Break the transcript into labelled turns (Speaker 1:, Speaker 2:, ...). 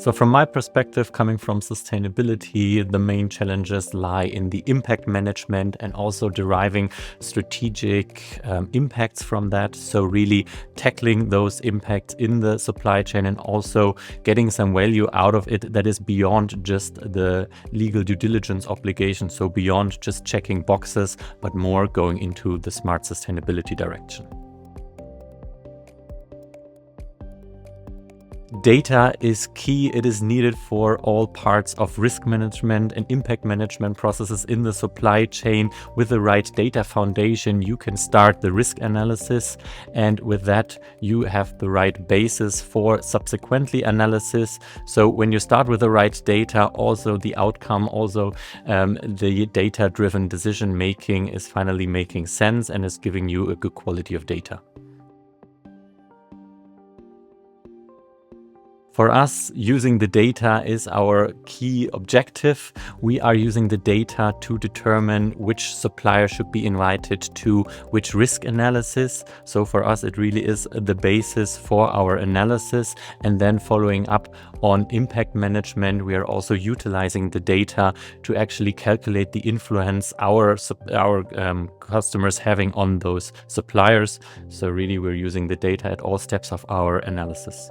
Speaker 1: So from my perspective, coming from sustainability, the main challenges lie in the impact management and also deriving strategic impacts from that. So really tackling those impacts in the supply chain and also getting some value out of it that is beyond just the legal due diligence obligation. So beyond just checking boxes, but more going into the smart sustainability direction. Data is key. It is needed for all parts of risk management and impact management processes in the supply chain. With the right data foundation, you can start the risk analysis, and with that, you have the right basis for subsequently analysis. So when you start with the right data, also the outcome, also the data-driven decision making is finally making sense and is giving you a good quality of data. For us, using the data is our key objective. We are using the data to determine which supplier should be invited to which risk analysis. So for us, it really is the basis for our analysis. And then following up on impact management, we are also utilizing the data to actually calculate the influence our customers having on those suppliers. So really, we're using the data at all steps of our analysis.